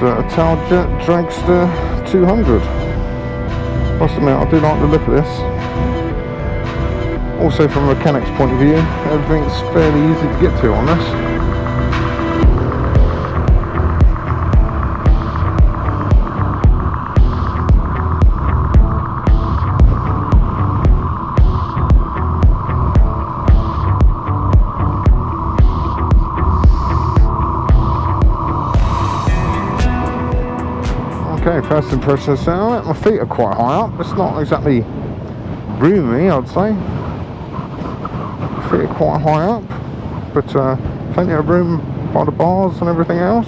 AtalJet Dragster 200. Must admit, I do like the look of this. Also from a mechanic's point of view, everything's fairly easy to get to on this. Okay, first impressions now. My feet are quite high up. It's not exactly roomy, I'd say. Feet are quite high up, but plenty of room by the bars and everything else.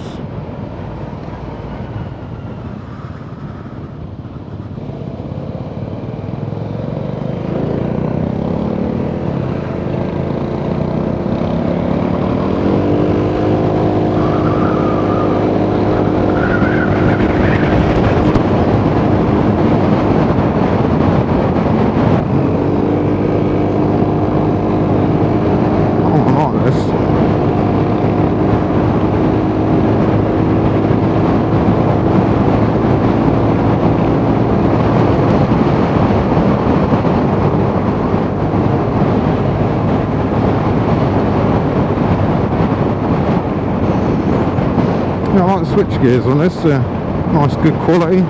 I like the switch gears on this, nice good quality.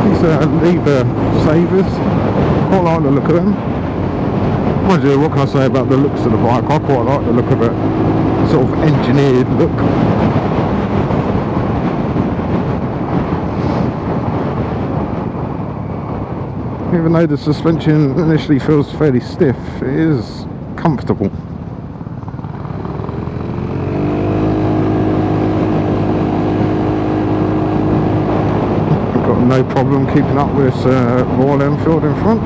These are lever savers, quite like the look of them. Mind you, what can I say about the looks of the bike? I quite like the look of it, sort of engineered look. Even though the suspension initially feels fairly stiff, it is comfortable. No problem keeping up with Royal Enfield in front.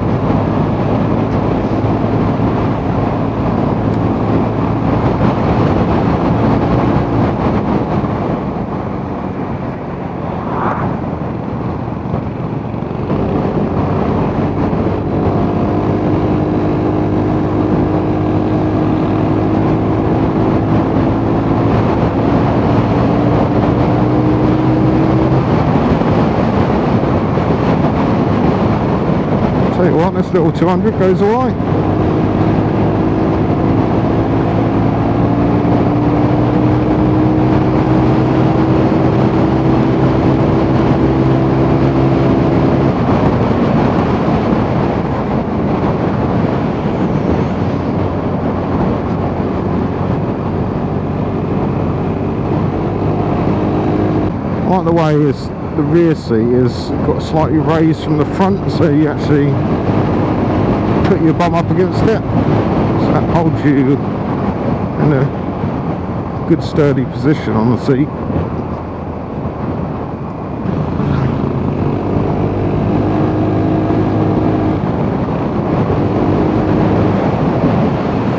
Tell you what, this little 200 goes alright. I like the way the rear seat is got slightly raised from the front, so you actually put your bum up against it, so that holds you in a good sturdy position on the seat.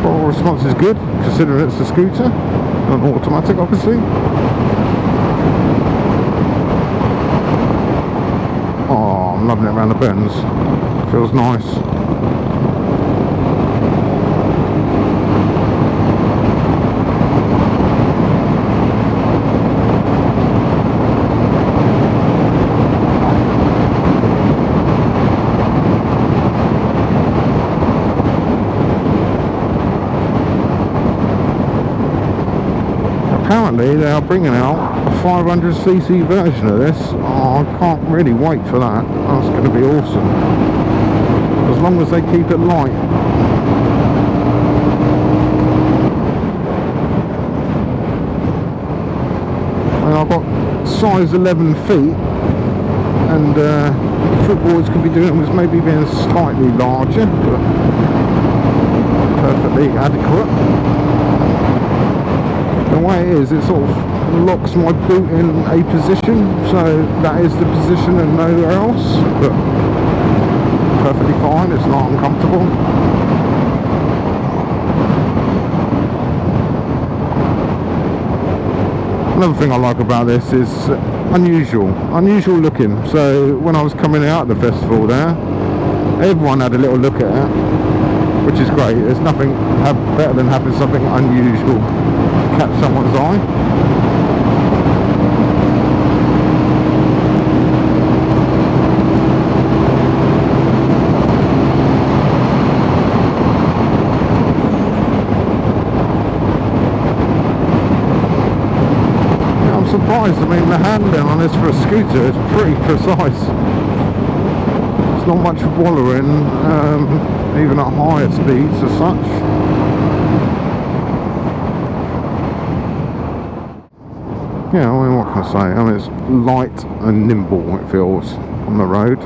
Throttle response is good, considering it's a scooter, not automatic obviously. Oh, I'm loving it around the bends. Feels nice. Apparently they are bringing out a 500cc version of this. Oh, I can't really wait for that. That's going to be awesome. As long as they keep it light. And I've got size 11 feet, and footboards could be doing with maybe being slightly larger, but perfectly adequate. The way it is, it sort of locks my boot in a position, so that is the position and nowhere else, but perfectly fine, it's not uncomfortable. Another thing I like about this is unusual looking. So when I was coming out of the festival there, everyone had a little look at it, which is great. There's nothing better than having something unusual catch someone's eye. Surprised. I mean, the handling on this for a scooter is pretty precise. It's not much wallowing, even at higher speeds as such. Yeah, I mean, what can I say? I mean, it's light and nimble, it feels, on the road.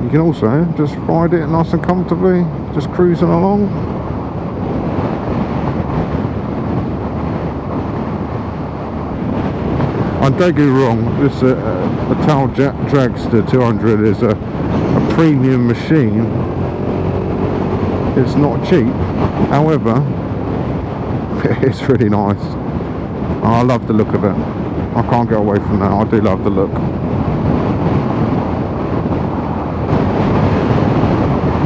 You can also just ride it nice and comfortably, just cruising along. I don't get wrong, this ItalJet Dragster 200 is a premium machine. It's not cheap, however, it's really nice. I love the look of it. I can't get away from that. I do love the look.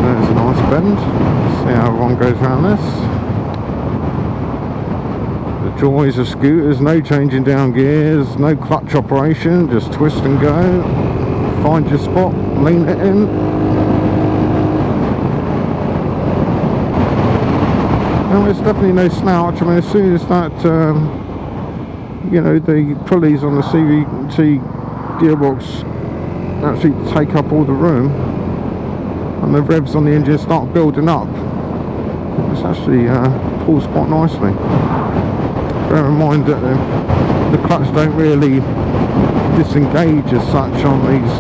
There's a nice bend. See how one goes around this. The joys of scooters, no changing down gears, no clutch operation, just twist and go. Find your spot, lean it in. No, it's definitely no slouch. I mean, as soon as that, you know, the pulleys on the CVT gearbox actually take up all the room, and the revs on the engine start building up, it's actually pulls quite nicely. Bear in mind that the clutch don't really disengage as such on these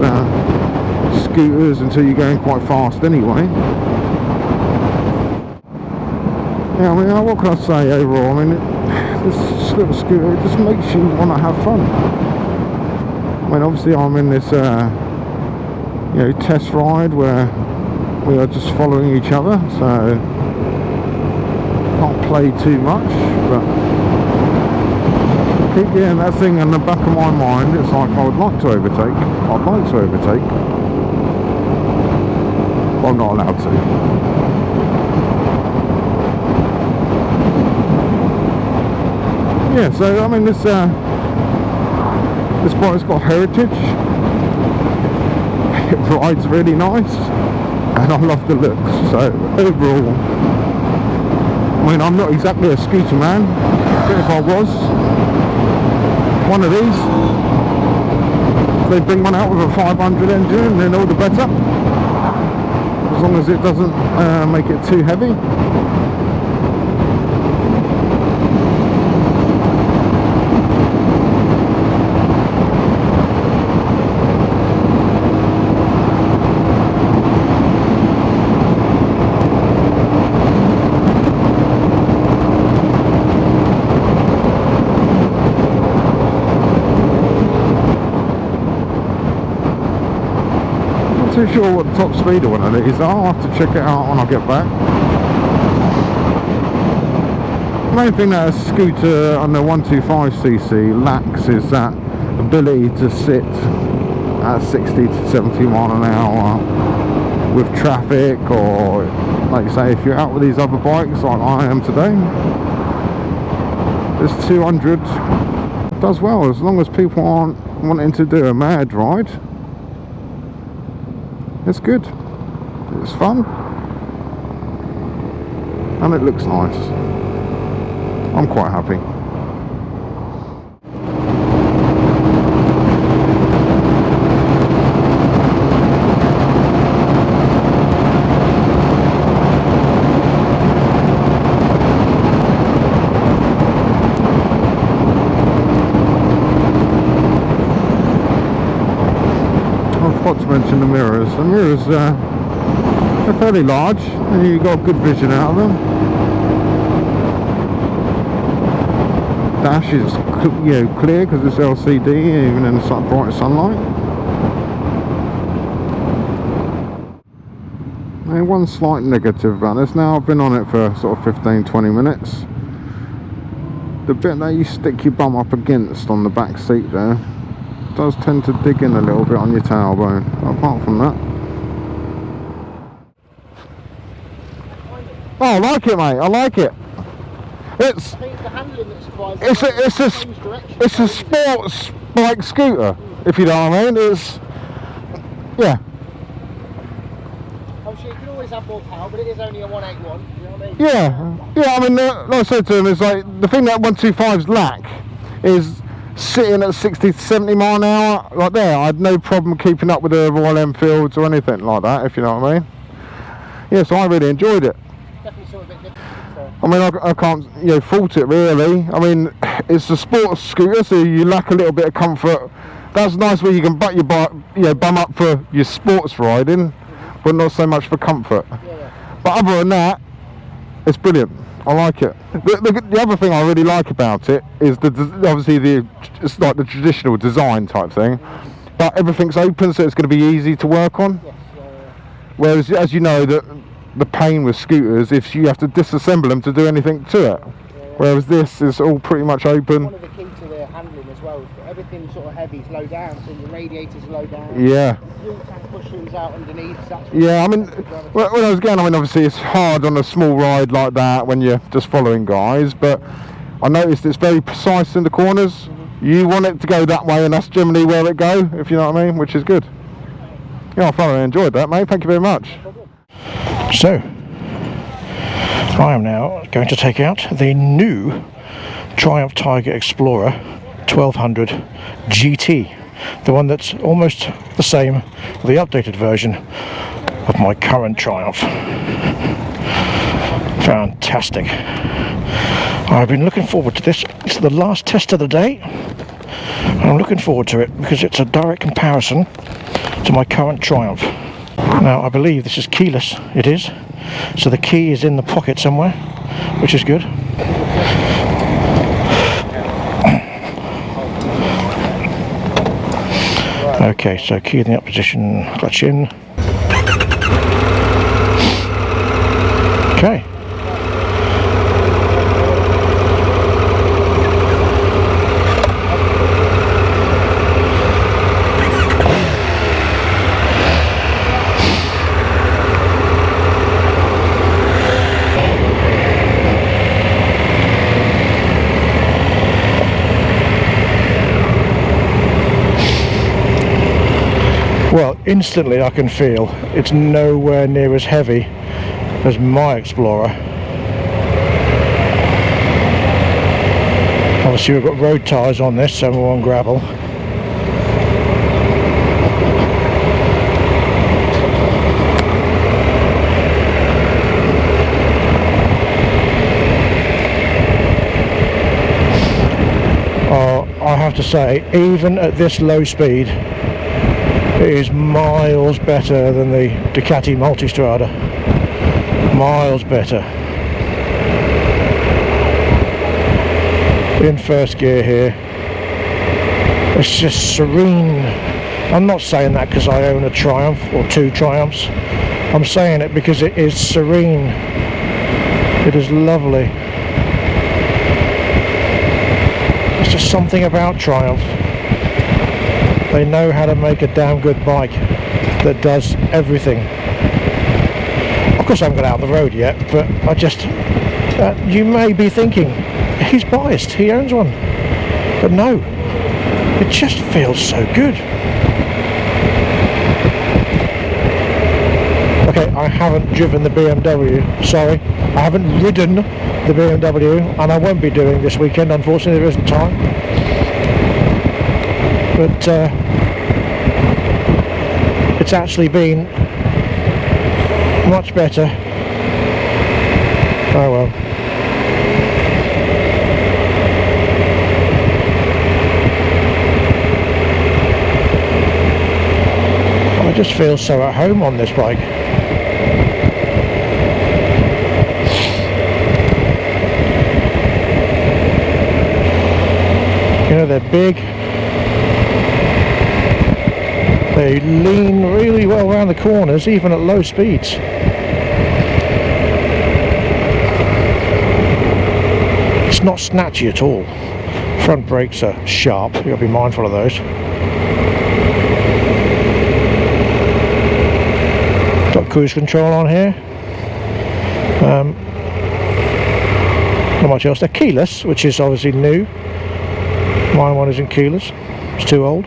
scooters until you're going quite fast anyway. Yeah, I mean, what can I say overall? I mean, this little scooter, it just makes you want to have fun. I mean, obviously I'm in this you know, test ride where we are just following each other, so can't play too much, but I keep getting that thing in the back of my mind. It's like, I would like to overtake, I'd like to overtake, but I'm not allowed to. Yeah, so I mean, this bike's got heritage. It rides really nice, and I love the looks. So overall, I mean, I'm not exactly a scooter man, but if I was one of these, if they bring one out with a 500 engine, then all the better, as long as it doesn't make it too heavy. Not too sure what the top speed of one of these are. I'll have to check it out when I get back. The main thing that a scooter under 125cc lacks is that ability to sit at 60 to 70 mile an hour with traffic, or like you say, if you're out with these other bikes like I am today. This 200 does well, as long as people aren't wanting to do a mad ride. It's good, it's fun, and it looks nice. I'm quite happy. I forgot to mention the mirrors. The mirrors are fairly large, and you've got good vision out of them. Dash is, you know, clear because it's LCD, even in the bright sunlight. And one slight negative about this. Now I've been on it for sort of 15-20 minutes. The bit that you stick your bum up against on the back seat there, does tend to dig in a little bit on your tailbone. Apart from that, oh, I like it, mate. I like it. It's, I think it's the handling that's quite. It's a sports bike scooter, if you know what I mean. It's, yeah. Obviously, you can always have more power, but it is only a 181. You know what I mean? Yeah. I mean, like I said to him, it's like the thing that 125s lack is sitting at 60 to 70 mile an hour. Like there, I had no problem keeping up with the Royal Enfields or anything like that, if you know what I mean. Yeah, so I really enjoyed it. Definitely saw a bit different. So. I mean, I can't, fault it really. I mean, it's a sports scooter, so you lack a little bit of comfort. That's nice where you can butt your bum up for your sports riding, but not so much for comfort. Yeah. But other than that, it's brilliant. I like it. The other thing I really like about it is obviously it's like the traditional design type thing, but everything's open, so it's going to be easy to work on. Yes, Whereas, as you know, the pain with scooters if you have to disassemble them to do anything to it. Whereas this is all pretty much open. One of the keys to the handling as well is that everything sort of heavy is low down, so your radiators are low down. Yeah. Fuel tank cushions out underneath. So that's yeah, I mean, when I was going, I mean, obviously it's hard on a small ride like that when you're just following guys, but I noticed it's very precise in the corners. You want it to go that way, and that's generally where it go, if you know what I mean, which is good. Yeah, I thoroughly enjoyed that, mate. Thank you very much. So, I am now going to take out the new Triumph Tiger Explorer 1200 GT, the one that's almost the same, the updated version of my current Triumph. Fantastic. I've been looking forward to this. It's the last test of the day. I'm looking forward to it because it's a direct comparison to my current Triumph. Now, I believe this is keyless. It is. So the key is in the pocket somewhere, which is good. Okay, so key in the up position, clutch in. Okay. Well, instantly I can feel it's nowhere near as heavy as my Explorer. Obviously we've got road tyres on this, so we're on gravel. Oh, I have to say, even at this low speed, it is miles better than the Ducati Multistrada. Miles better. In first gear here. It's just serene. I'm not saying that because I own a Triumph or two Triumphs. I'm saying it because it is serene. It is lovely. It's just something about Triumph. They know how to make a damn good bike that does everything. Of course I haven't got out of the road yet, but I just... you may be thinking, he's biased, he owns one. But no, it just feels so good. Okay, I haven't driven the BMW, sorry. I haven't ridden the BMW, and I won't be doing this weekend, unfortunately there isn't time. But it's actually been much better. Oh well. I just feel so at home on this bike. You know, they're big. They lean really well around the corners, even at low speeds. It's not snatchy at all. Front brakes are sharp, you've got to be mindful of those. cruise control on here. Not much else. They're keyless, which is obviously new. My one isn't keyless, it's too old.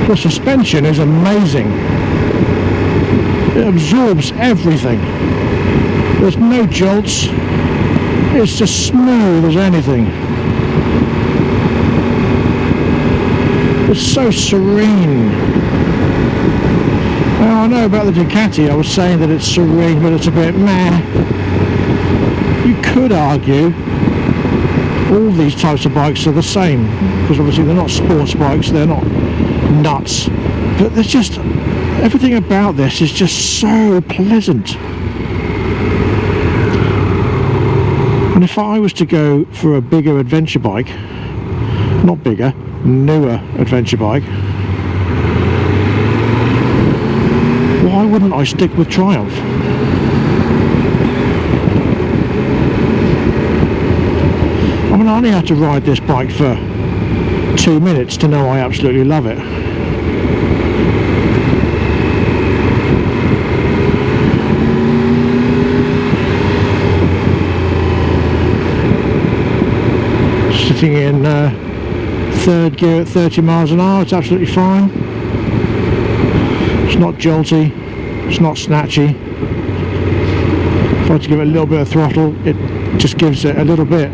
The suspension is amazing. It absorbs everything. There's no jolts. It's just smooth as anything. It's so serene. Now I know about the Ducati, I was saying that it's serene, but it's a bit meh. You could argue all these types of bikes are the same, because obviously they're not sports bikes, they're not nuts, but there's just everything about this is just so pleasant. And if I was to go for a bigger adventure bike, not bigger, newer adventure bike, why wouldn't I stick with Triumph? I mean, I only had to ride this bike for 2 minutes to know I absolutely love it. Sitting in third gear at 30 miles an hour, it's absolutely fine. It's not jolty, it's not snatchy. If I had to give it a little bit of throttle, it just gives it a little bit,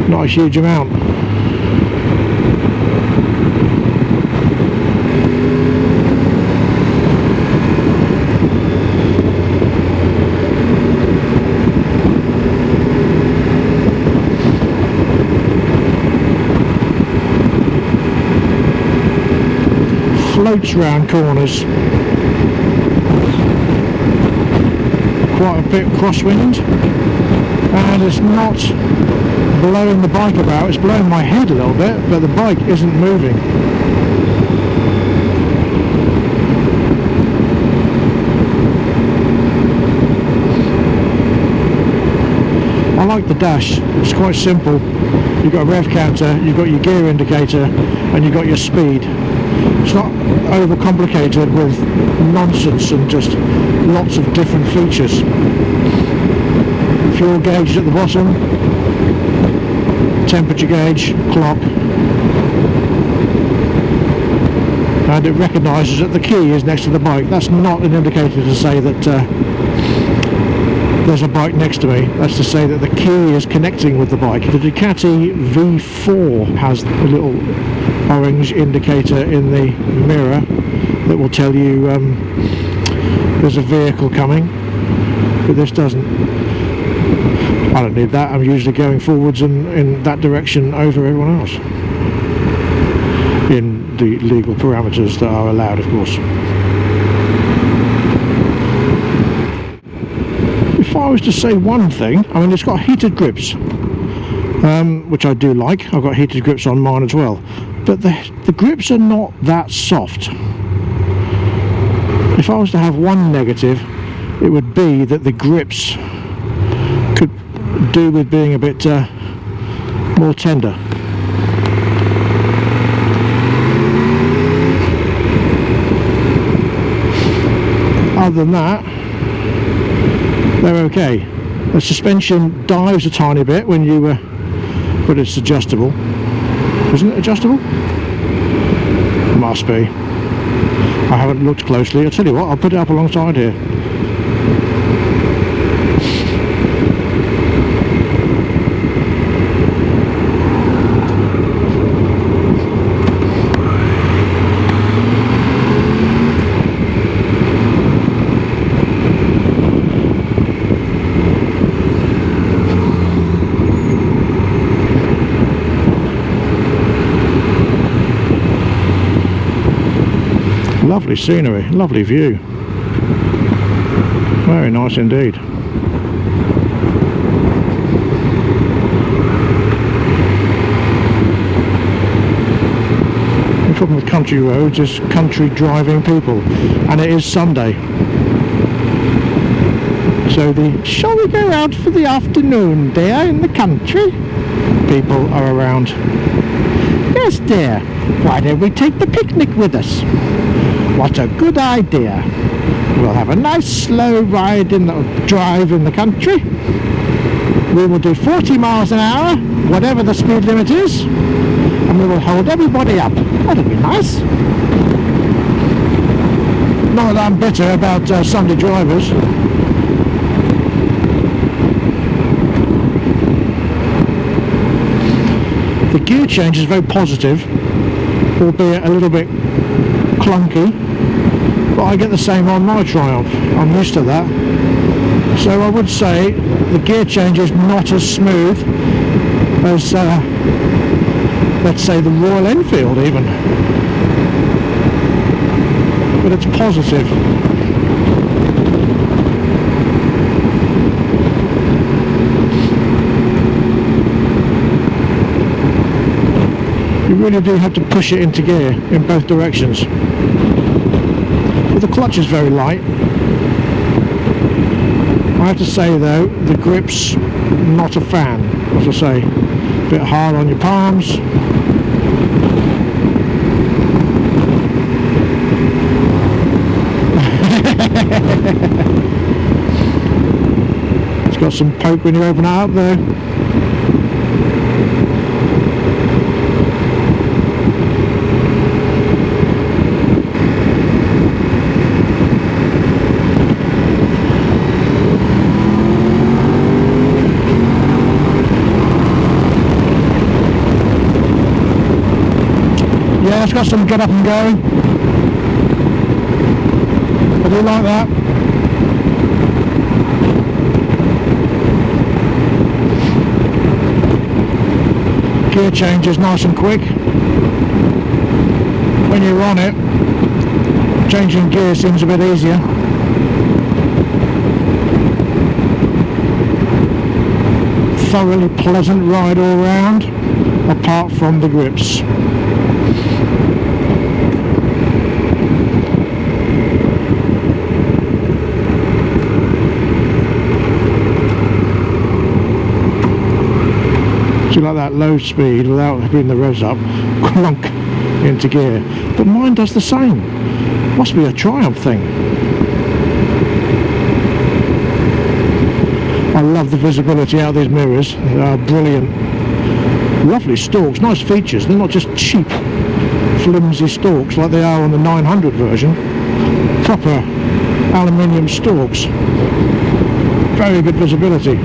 not a huge amount. Floats round corners, quite a bit crosswind, and it's not blowing the bike about, it's blowing my head a little bit, but the bike isn't moving. I like the dash, it's quite simple. You've got a rev counter, you've got your gear indicator, and you've got your speed. It's not overcomplicated with nonsense and just lots of different features. Fuel gauge at the bottom, temperature gauge, clock, and it recognises that the key is next to the bike. That's not an indicator to say that there's a bike next to me. That's to say that the key is connecting with the bike. The Ducati V4 has a little orange indicator in the mirror that will tell you there's a vehicle coming, but this doesn't. I don't need that. I'm usually going forwards and in that direction over everyone else, in the legal parameters that are allowed, of course. If I was to say one thing, I mean, it's got heated grips, which I do like. I've got heated grips on mine as well, but the grips are not that soft. If I was to have one negative, it would be that the grips could do with being a bit more tender. Other than that, they're okay. The suspension dives a tiny bit when you but it's adjustable. Isn't it adjustable? Must be. I haven't looked closely. I'll tell you what, I'll put it up alongside here. Lovely scenery, lovely view. Very nice indeed. The problem with country roads is country driving people, and it is Sunday. So shall we go out for the afternoon, dear, in the country? People are around. Yes, dear. Why don't we take the picnic with us? What a good idea. We'll have a nice slow drive in the country. We will do 40 miles an hour, whatever the speed limit is, and we will hold everybody up. That'll be nice. Not that I'm bitter about Sunday drivers. The gear change is very positive, albeit a little bit clunky, but I get the same on my Triumph. I'm used to that. So I would say the gear change is not as smooth as let's say the Royal Enfield even, but it's positive. You really do have to push it into gear in both directions. But the clutch is very light. I have to say though, the grip's not a fan, as I say. A bit hard on your palms. It's got some poke when you open it up though. Yeah, it's got some get up and go. I do like that. Gear change is nice and quick. When you're on it, changing gear seems a bit easier. Thoroughly pleasant ride all round, apart from the grips. Like that low speed without having the revs up, clunk into gear. But mine does the same. Must be a Triumph thing. I love the visibility out of these mirrors. They are brilliant. Lovely stalks, nice features. They're not just cheap, flimsy stalks like they are on the 900 version. Proper aluminium stalks. Very good visibility.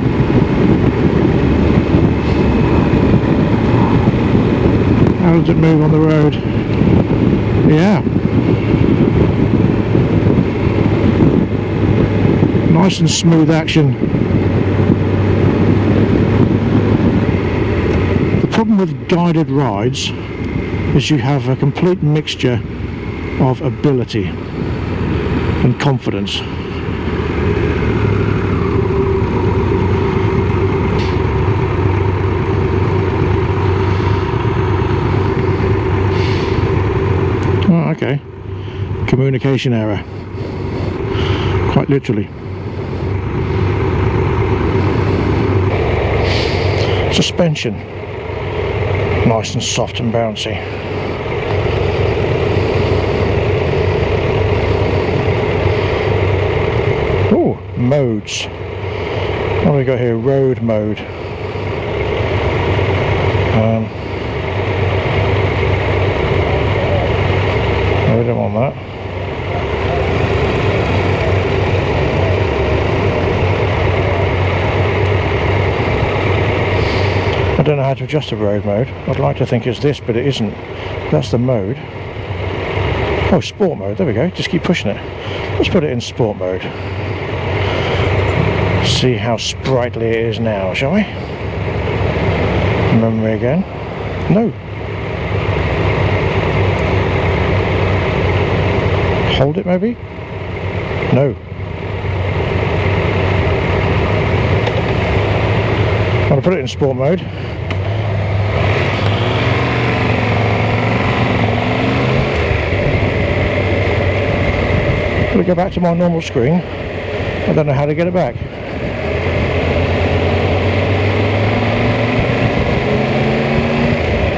How does it move on the road? Yeah. Nice and smooth action. The problem with guided rides is you have a complete mixture of ability and confidence. Okay, communication error, quite literally. Suspension, nice and soft and bouncy. Oh, modes. What have we got here? Road mode. We don't want that. I don't know how to adjust the road mode. I'd like to think it's this, but it isn't. That's the mode. Oh, sport mode. There we go. Just keep pushing it. Let's put it in sport mode. See how sprightly it is now, shall we? Memory again. hold it maybe? No. I'm going to put it in sport mode. I'm going to go back to my normal screen. I don't know how to get it back.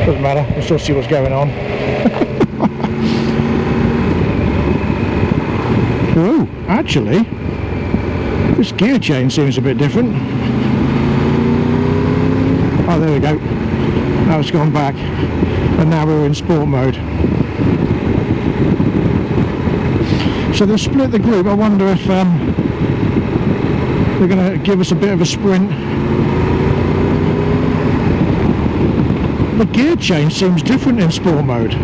Doesn't matter, we'll still see what's going on. Oh, actually, this gear change seems a bit different. Oh, there we go. Now it's gone back, and now we're in sport mode. So they've split the group. I wonder if they're going to give us a bit of a sprint. The gear change seems different in sport mode.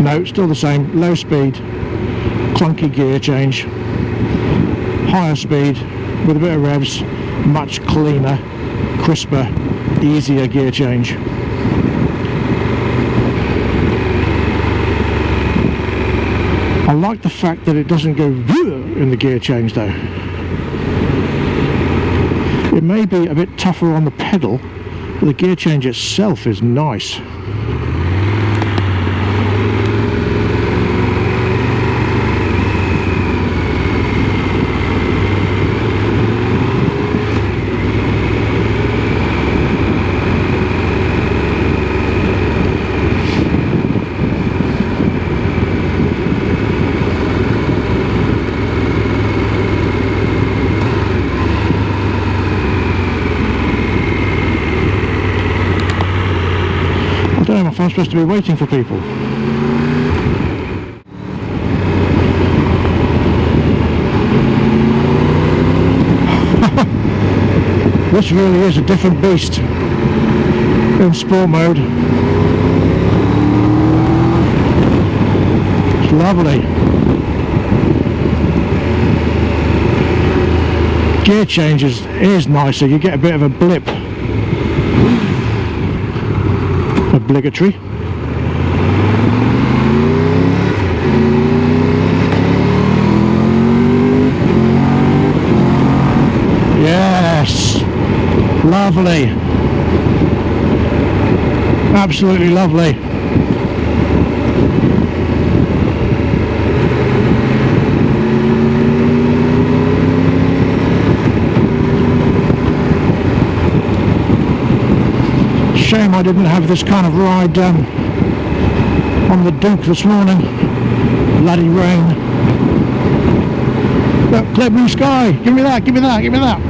No, still the same. Low speed, clunky gear change. Higher speed with a bit of revs, much cleaner, crisper, easier gear change. I like the fact that it doesn't go in the gear change though. It may be a bit tougher on the pedal, but the gear change itself is nice. I don't know if I'm supposed to be waiting for people. This really is a different beast in sport mode. It's lovely. Gear change is nicer, you get a bit of a blip. Obligatory. Yes, lovely, absolutely lovely. Shame I didn't have this kind of ride on the Duke this morning. Bloody rain. Look, clear blue sky. Give me that, give me that, give me that.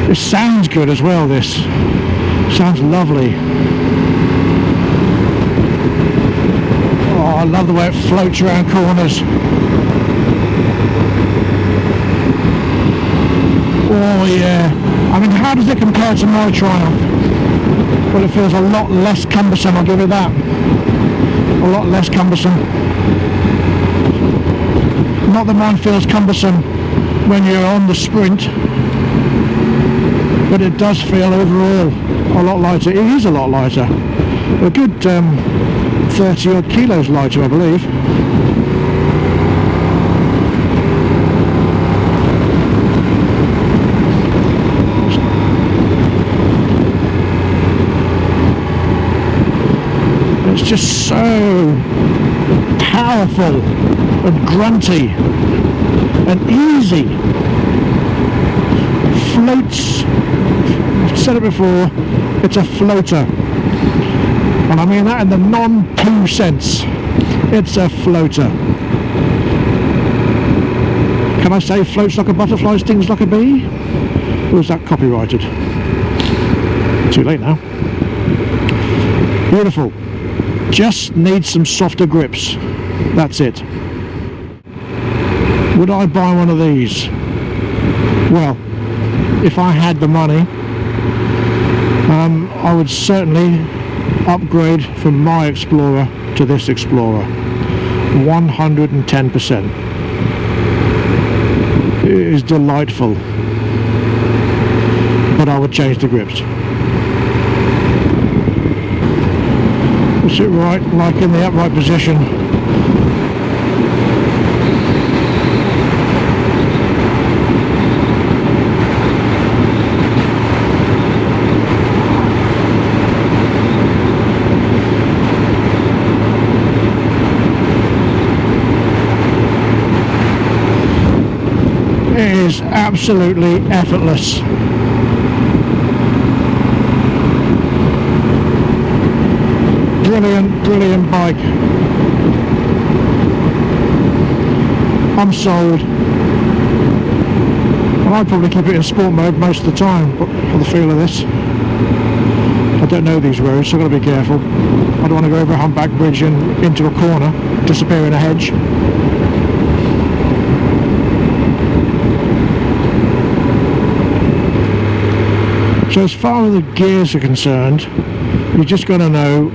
This sounds good as well, this. Sounds lovely. Oh, I love the way it floats around corners. Oh yeah. I mean, how does it compare to my Triumph? Well, it feels a lot less cumbersome, I'll give it that. A lot less cumbersome. Not that mine feels cumbersome when you're on the sprint, but it does feel overall a lot lighter. It is a lot lighter. A good 30 odd kilos lighter, I believe. It's just so powerful and grunty and easy. Floats. I've said it before, it's a floater, and I mean that in the non-poo sense. It's a floater. Can I say floats like a butterfly, stings like a bee? Or is that copyrighted? Too late now. Beautiful. Just needs some softer grips. That's it. Would I buy one of these? Well, if I had the money, I would certainly upgrade from my Explorer to this Explorer. 110%. It is delightful. But I would change the grips. Sit right, like in the upright position. It is absolutely effortless. Brilliant bike. I'm sold. Well, I'd probably keep it in sport mode most of the time, but for the feel of this. I don't know these roads, so I've got to be careful. I don't want to go over a humpback bridge and into a corner, disappear in a hedge. So as far as the gears are concerned, you're just going to know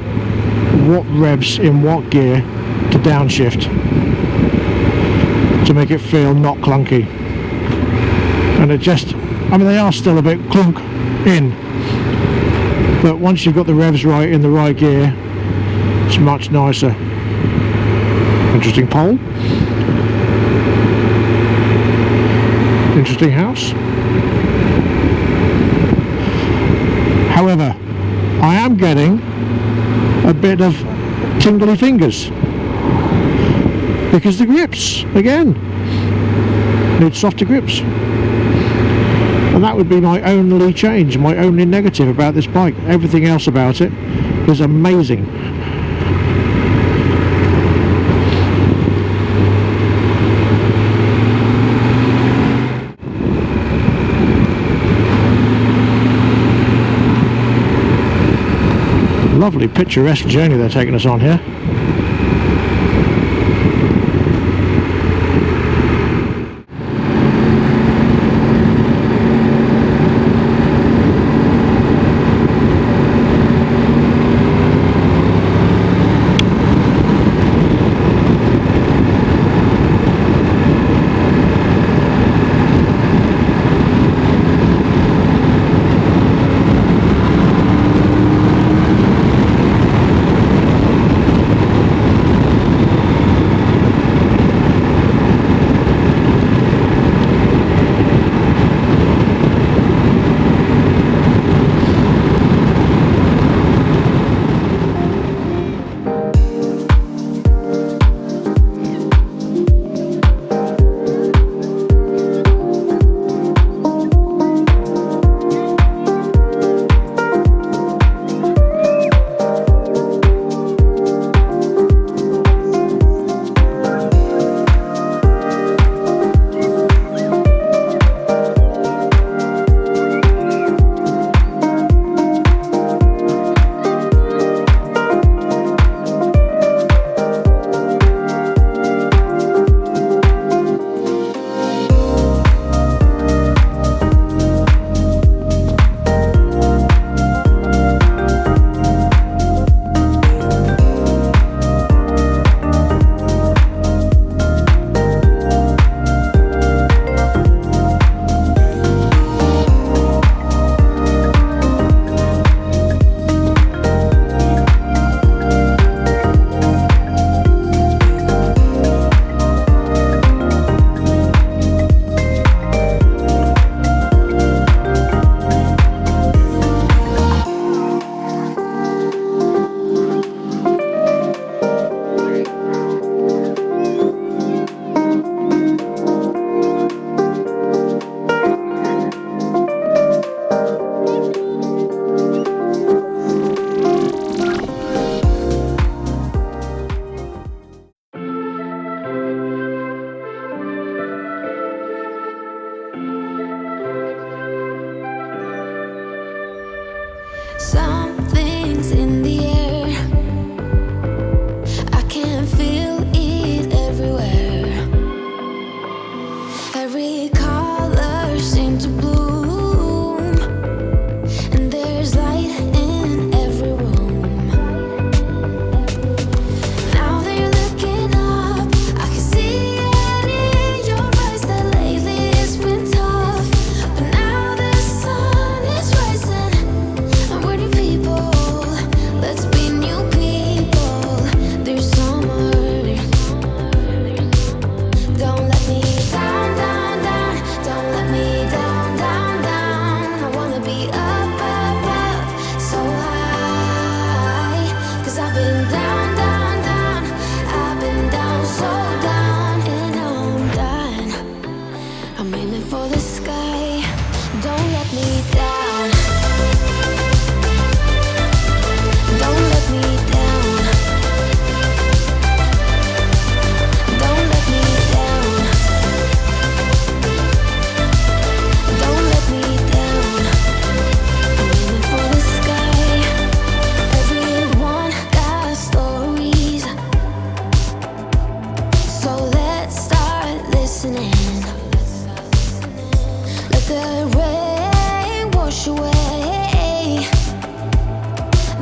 what revs in what gear to downshift to make it feel not clunky. And it just, I mean, they are still a bit clunk in, but once you've got the revs right in the right gear, it's much nicer. Interesting pole. Interesting house. However, I am getting a bit of tingly fingers because the grips, again, need softer grips. And that would be my only change, my only negative about this bike. Everything else about it is amazing. Lovely picturesque journey they're taking us on here.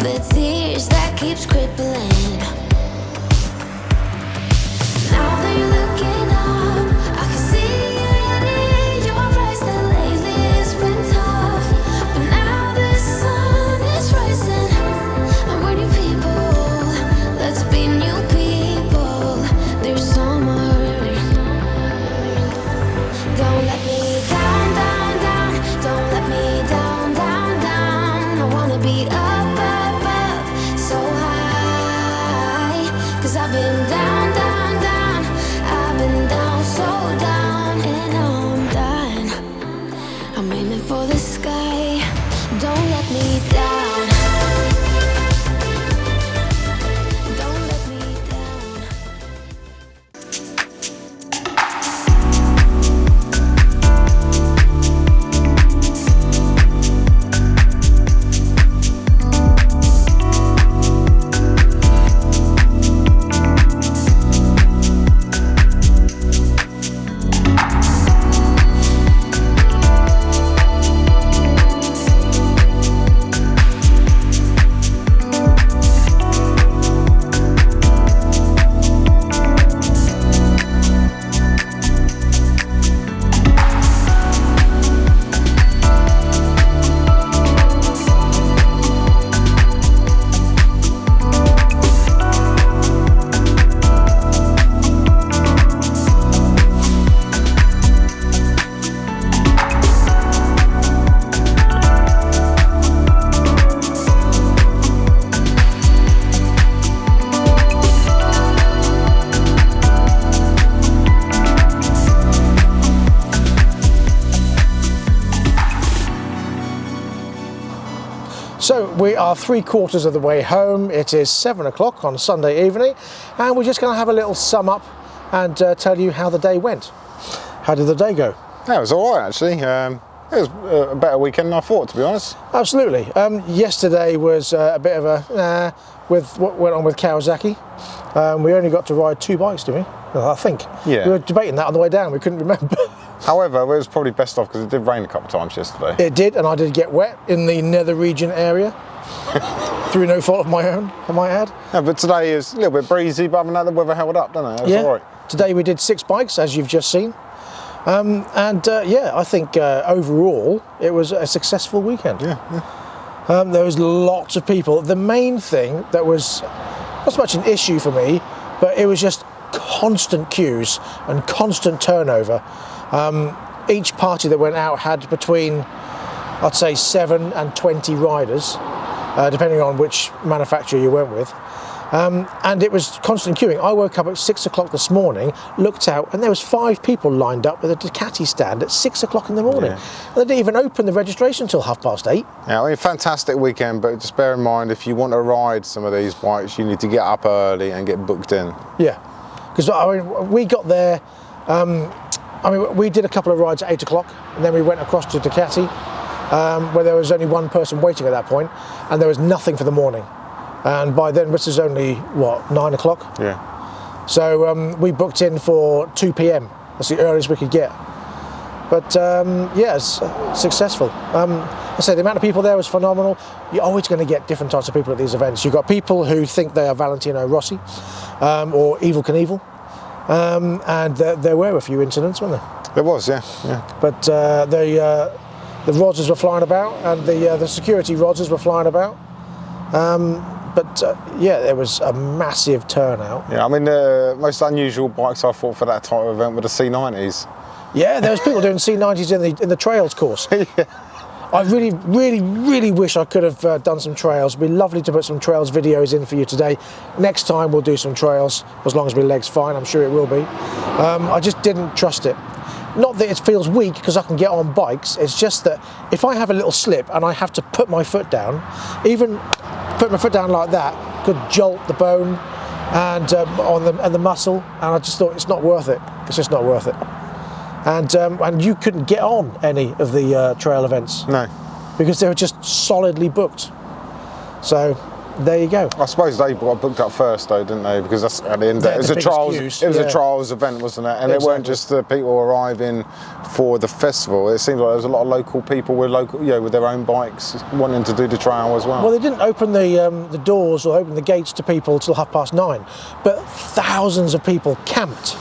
the tears that keeps crippling. Now that you're looking up, I can see it in your eyes that lately it's been tough. But now the sun is rising, and we're new people. Let's be new people. There's summer. Don't let me down, down, down. Don't let me down, down, down. I wanna be up, up, up, so high. 'Cause I've been down, down, down. I've been down, so down, and now I'm dying. I'm aiming for the sky. Don't let me down. Don't let me down. So we are 3/4 of the way home. It is 7 o'clock on Sunday evening, and we're just going to have a little sum up and tell you how the day went. How did the day go? Yeah, it was all right actually. It was a better weekend than I thought, to be honest. Absolutely. Yesterday was a bit of a with what went on with Kawasaki. We only got to ride 2 bikes, didn't we? I think. Yeah. We were debating that on the way down. We couldn't remember. However, it was probably best off because it did rain a couple of times yesterday. It did, and I did get wet in the nether region area through no fault of my own, I might add. Yeah, but today is a little bit breezy, but other than that, the weather held up, didn't it? It was all right. Today we did 6 bikes, as you've just seen. Yeah, I think overall it was a successful weekend. Yeah. There was lots of people. The main thing that was not so much an issue for me, but it was just constant queues and constant turnover. Each party that went out had between, I'd say, 7 and 20 riders, depending on which manufacturer you went with. And it was constant queuing. I woke up at 6 o'clock this morning, looked out, and there was 5 people lined up with a Ducati stand at 6 o'clock in the morning. Yeah. And they didn't even open the registration until 8:30. Yeah, I mean, fantastic weekend, but just bear in mind, if you want to ride some of these bikes, you need to get up early and get booked in. Yeah, because I mean, we got there. We did a couple of rides at 8 o'clock, and then we went across to Ducati, where there was only one person waiting at that point, and there was nothing for the morning. And by then, this was only, what, 9 o'clock? Yeah. So we booked in for 2 p.m. That's the earliest we could get. But yeah, it's successful. I say the amount of people there was phenomenal. You're always going to get different types of people at these events. You've got people who think they are Valentino Rossi or Evel Knievel. And there were a few incidents, weren't there? There was, yeah. But the rodders were flying about, and the security rodders were flying about. Yeah, there was a massive turnout. Yeah, I mean, the most unusual bikes I thought for that type of event were the C90s. Yeah, there was people doing C90s in the trails course. Yeah. I really wish I could have done some trails. It'd be lovely to put some trails videos in for you today. Next time we'll do some trails, as long as my leg's fine. I'm sure it will be. I just didn't trust it. Not that it feels weak because I can get on bikes. It's just that if I have a little slip and I have to put my foot down, even put my foot down like that could jolt the bone and the muscle. And I just thought it's not worth it. It's just not worth it. And you couldn't get on any of the trail events. No. Because they were just solidly booked. So there you go. I suppose they got booked up first, though, didn't they? Because that's at the end. It was a trials. It was a trials event, wasn't it? And it weren't just the people arriving for the festival. It seems like there was a lot of local people with with their own bikes wanting to do the trial as well. Well, they didn't open the doors or open the gates to people till 9:30, but thousands of people camped.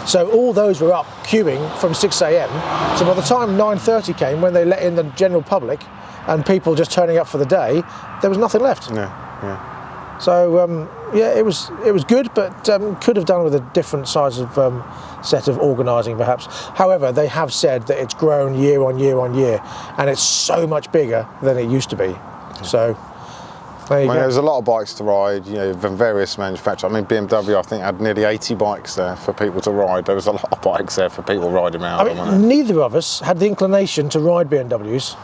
So all those were up queuing from 6 a.m. So by the time 9:30 came, when they let in the general public and people just turning up for the day, there was nothing left. Yeah. So it was good, but could have done with a different size of set of organising perhaps. However, they have said that it's grown year on year on year, and it's so much bigger than it used to be. So there you go. There's a lot of bikes to ride, from various manufacturers. I mean, BMW, I think, had nearly 80 bikes there for people to ride. There was a lot of bikes there for people riding around. I mean, neither of us had the inclination to ride BMWs.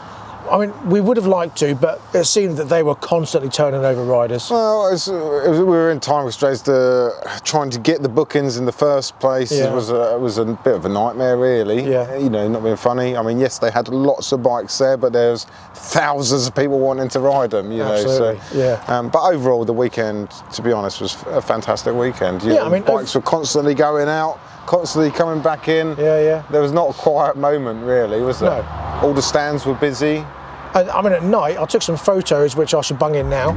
I mean, we would have liked to, but it seemed that they were constantly turning over riders. Well, we were in time restraints. Trying to get the bookings in the first place was a bit of a nightmare, really. Yeah. Not being funny. I mean, yes, they had lots of bikes there, but there's thousands of people wanting to ride them. Absolutely. But overall, the weekend, to be honest, was a fantastic weekend. I mean, bikes were constantly going out, constantly coming back in. Yeah. There was not a quiet moment, really, was there? No. All the stands were busy. I mean, at night, I took some photos, which I should bung in now.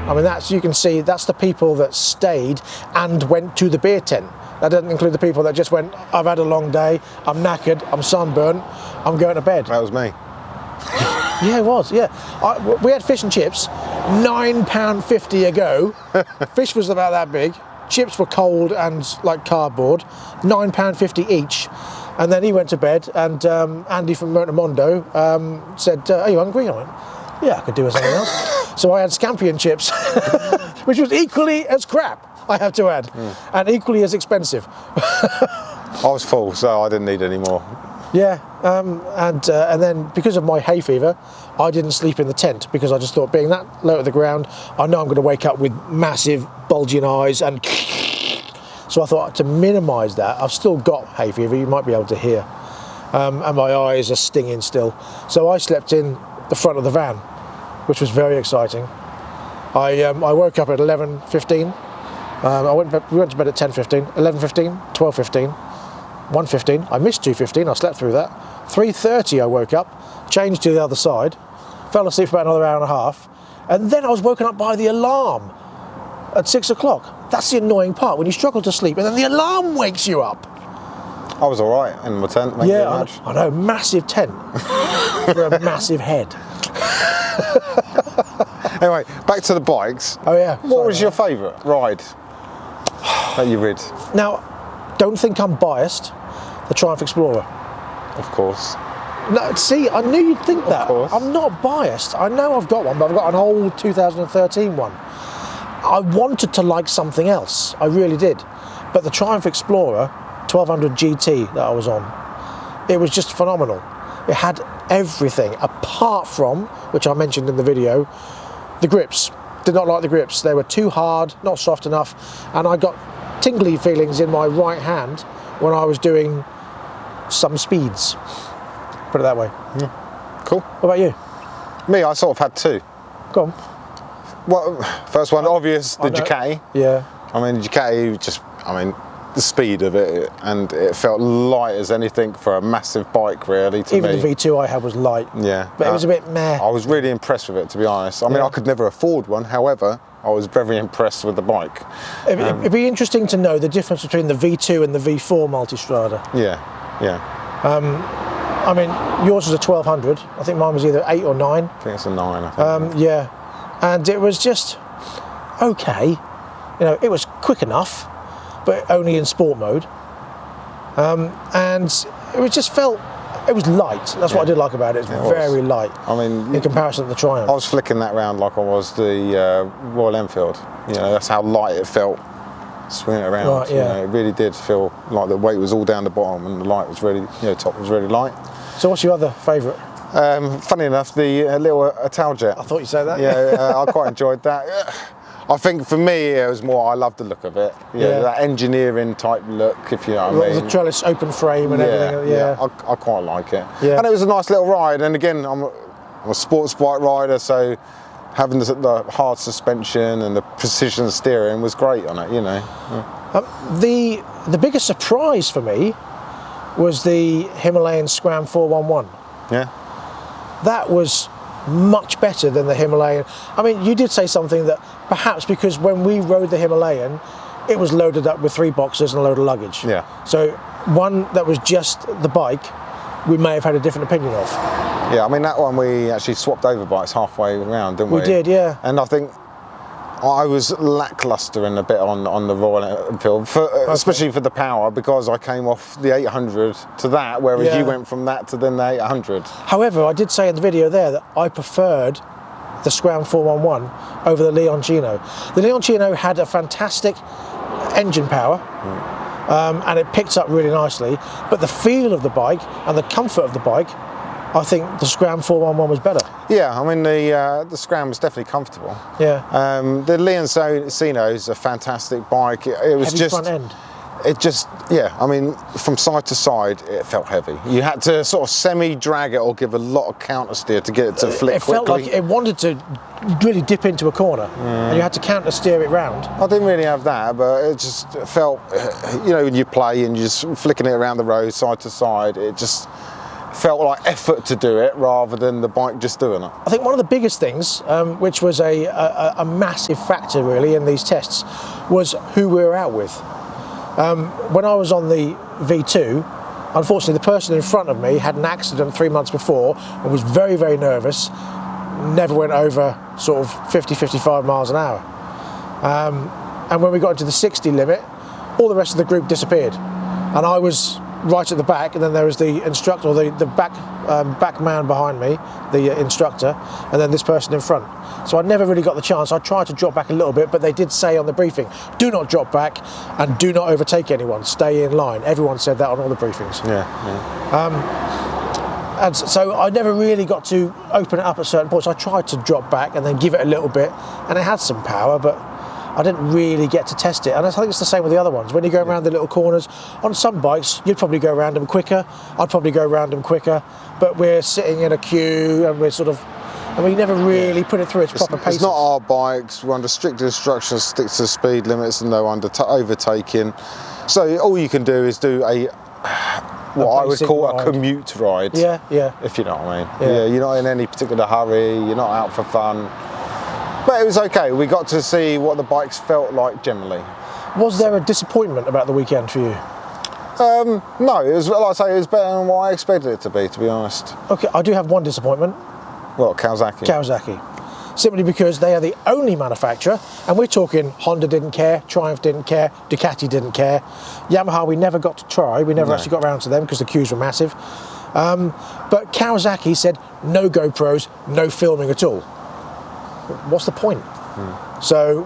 I mean, you can see that's the people that stayed and went to the beer tent. That doesn't include the people that just went, I've had a long day, I'm knackered, I'm sunburnt, I'm going to bed. That was me. Yeah, it was, yeah. We had fish and chips, £9.50 a go. Fish was about that big. Chips were cold and like cardboard, £9.50 each. And then he went to bed, and Andy from Mondo said, are you hungry? I went, yeah, I could do with something else. So I had scampi and chips, which was equally as crap, I have to add, and equally as expensive. I was full, so I didn't need any more. Yeah, and then because of my hay fever, I didn't sleep in the tent because I just thought, being that low at the ground, I know I'm going to wake up with massive bulging eyes, and so I thought, to minimise that, I've still got hay fever, you might be able to hear, and my eyes are stinging still. So I slept in the front of the van, which was very exciting. I woke up at 11:15. We went to bed at 10:15, 11:15, 12:15, 1:15. I missed 2:15. I slept through that. 3:30 I woke up, changed to the other side, fell asleep for about another hour and a half, and then I was woken up by the alarm at 6 o'clock. That's the annoying part, when you struggle to sleep and then the alarm wakes you up. I was all right in my tent. Yeah, I know, massive tent for a massive head. Anyway, back to the bikes. Oh yeah. What was your favourite ride that you rid? Now, don't think I'm biased. The Triumph Explorer. Of course. No, see, I knew you'd think that. Of course. I'm not biased. I know I've got one, but I've got an old 2013 one. I wanted to like something else. I really did. But the Triumph Explorer 1200 GT that I was on, it was just phenomenal. It had everything apart from, which I mentioned in the video, the grips. Did not like the grips. They were too hard, not soft enough, and I got tingly feelings in my right hand when I was doing some speeds. Put it that way. Yeah. Cool. What about you? Me, I sort of had two. Go on. Well, first one, obvious, the Ducati. Yeah. I mean, Ducati just, the speed of it, and it felt light as anything for a massive bike, really, to Even me. the V2 I had was light. Yeah. But it was a bit meh. I was really impressed with it, to be honest. I mean, Yeah. I could never afford one, however, I was very impressed with the bike. It'd be interesting to know the difference between the V2 and the V4 Multistrada. Yeah, yeah. I mean, yours was a 1200. I think mine was either 8 or 9. I think it's a 9, I think. Yeah, and it was just okay. You know, it was quick enough, but only in sport mode. And it was just felt, it was light. That's what I did like about it. It's very light. I mean, in comparison to the Triumph. I was flicking that round like I was the Royal Enfield. You know, that's how light it felt swinging it around. Right, yeah. You know, it really did feel like the weight was all down the bottom and the light was really, top was really light. So what's your other favourite? Funny enough, the little ItalJet. I thought you'd say that. Yeah, I quite enjoyed that. I think for me it was more, I loved the look of it. Yeah, that engineering type look, if you know what I mean. The trellis open frame and everything. Yeah. I quite like it. Yeah. And it was a nice little ride. And again, I'm a sports bike rider, so having the hard suspension and the precision steering was great on it, The biggest surprise for me was the Himalayan Scram 411. Yeah. That was much better than the Himalayan. I mean, you did say something that perhaps because when we rode the Himalayan, it was loaded up with 3 boxes and a load of luggage. Yeah. So one that was just the bike, we may have had a different opinion of. Yeah, I mean, that one we actually swapped over bikes halfway around, didn't we? We did, yeah. And I think I was lacklustre in a bit on the Royal Enfield, especially for the power, because I came off the 800 to that, whereas you went from that to then the 800. However, I did say in the video there that I preferred the Scram 411 over the Leoncino. The Leoncino had a fantastic engine power, and it picked up really nicely, but the feel of the bike and the comfort of the bike, I think the Scram 411 was better. Yeah, I mean, the Scram was definitely comfortable. Yeah. The Leoncino is a fantastic bike. It was Heavy just front end. It just, I mean, from side to side, it felt heavy. You had to sort of semi-drag it or give a lot of counter steer to get it to flick It quickly. felt like it wanted to really dip into a corner, and you had to counter steer it round. I didn't really have that, but it just felt, when you play and you're just flicking it around the road side to side, it just felt like effort to do it rather than the bike just doing it. I think one of the biggest things, which was a massive factor really in these tests, was who we were out with. When I was on the V2, unfortunately the person in front of me had an accident 3 months before and was very, very nervous, never went over sort of 50-55 miles an hour. And when we got into the 60 limit, all the rest of the group disappeared. And I was right at the back, and then there was the instructor, or the back man behind me, the instructor, and then this person in front. So I never really got the chance. I tried to drop back a little bit, but they did say on the briefing, do not drop back and do not overtake anyone, stay in line. Everyone said that on all the briefings. And so I never really got to open it up at certain points. I tried to drop back and then give it a little bit, and it had some power, but I didn't really get to test it. And I think it's the same with the other ones. When you go around the little corners, on some bikes, you'd probably go around them quicker. I'd probably go around them quicker. But we're sitting in a queue and we're sort of, and we never really put it through its proper paces. It's not our bikes. We're under strict instructions, stick to speed limits and no overtaking. So all you can do is do what I would call a commute ride. Yeah. If you know what I mean. Yeah, you're not in any particular hurry, you're not out for fun. But it was okay. We got to see what the bikes felt like generally. Was there a disappointment about the weekend for you? No, it was, like I say, it was better than what I expected it to be honest. Okay, I do have one disappointment. Well, Kawasaki. Simply because they are the only manufacturer, and we're talking Honda didn't care, Triumph didn't care, Ducati didn't care. Yamaha we never got to try, we never actually got around to them because the queues were massive. But Kawasaki said no GoPros, no filming at all. What's the point? So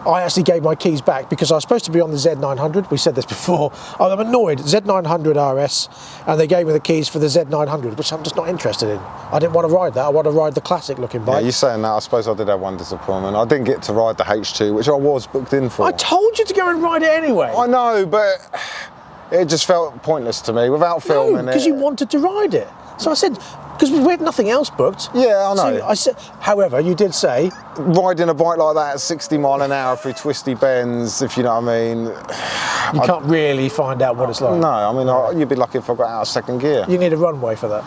I actually gave my keys back because I was supposed to be on the Z900. We said this before. I'm annoyed. Z900 RS, and they gave me the keys for the Z900, which I'm just not interested in. I didn't want to ride that. I want to ride the classic looking bike. Yeah, you're saying that. I suppose I did have one disappointment. I didn't get to ride the H2, which I was booked in for. I told you to go and ride it anyway. I know, but it just felt pointless to me without filming it. Because you wanted to ride it. So I said, because we had nothing else booked. Yeah, I know. So I said, however, you did say, Riding a bike like that at 60 mile an hour through twisty bends, if you know what I mean. you can't really find out what it's like. No, I mean, you'd be lucky if I got out of second gear. You need a runway for that.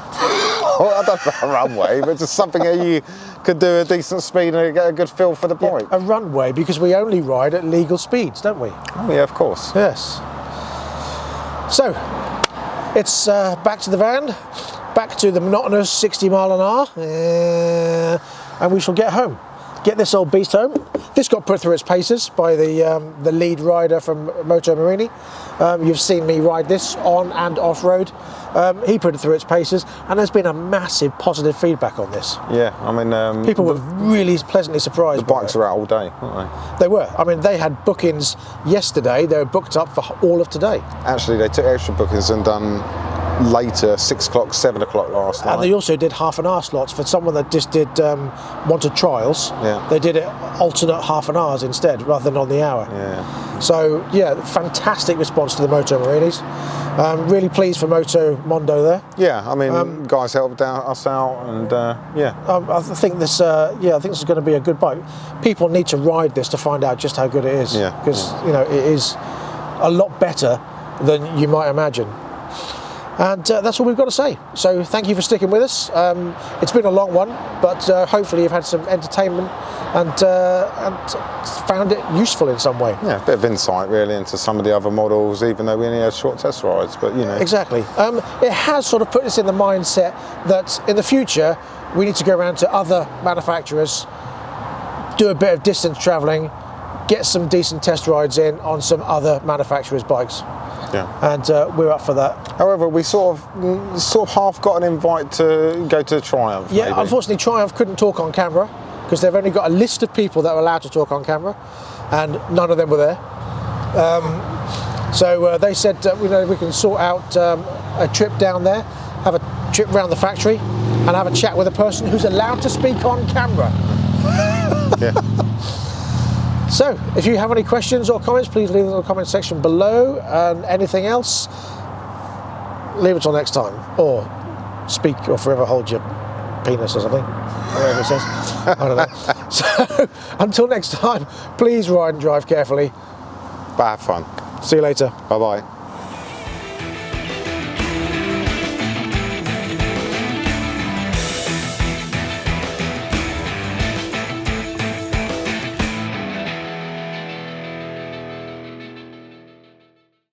Well, I don't know a runway, but just something that you could do a decent speed and get a good feel for the bike. A runway, because we only ride at legal speeds, don't we? Oh, yeah, of course. Yes. So, it's back to the van, back to the monotonous 60 mile an hour, and we shall get home. Get this old beast home. This got put through its paces by the lead rider from Moto Morini. You've seen me ride this on and off road. He put it through its paces, and there's been a massive positive feedback on this. Yeah, I mean, People were really pleasantly surprised. the bikes are out all day, aren't They were. I mean, they had bookings yesterday. They were booked up for all of today. they? Actually, they took extra bookings and done later, 6 o'clock, 7 o'clock last night. And they also did half an hour slots for someone that just did wanted trials. Yeah. They did it alternate half an hours instead, rather than on the hour. Yeah. So yeah, fantastic response to the Moto Marinis. Really pleased for Moto Mondo there. Yeah, I mean, guys helped us out, and yeah. I think this, I think this is going to be a good bike. People need to ride this to find out just how good it is. Yeah. Because you know it is a lot better than you might imagine. And that's all we've got to say. So thank you for sticking with us. It's been a long one, but hopefully you've had some entertainment and found it useful in some way. Yeah, a bit of insight really into some of the other models, even though we only had short test rides, but you know. Exactly. It has sort of put us in the mindset that in the future we need to go around to other manufacturers, do a bit of distance travelling, get some decent test rides in on some other manufacturers' bikes. Yeah. And we're up for that. However, we sort of half got an invite to go to Triumph. Yeah, maybe. unfortunately Triumph couldn't talk on camera because they've only got a list of people that are allowed to talk on camera, and none of them were there. So they said, we can sort out a trip down there, have a trip around the factory, and have a chat with a person who's allowed to speak on camera. Yeah. So, if you have any questions or comments, please leave them in the comment section below. And anything else, leave it till next time. Or speak or forever hold your penis or something. Whatever it says. I don't know. So, until next time, please ride and drive carefully. But have fun. See you later. Bye-bye.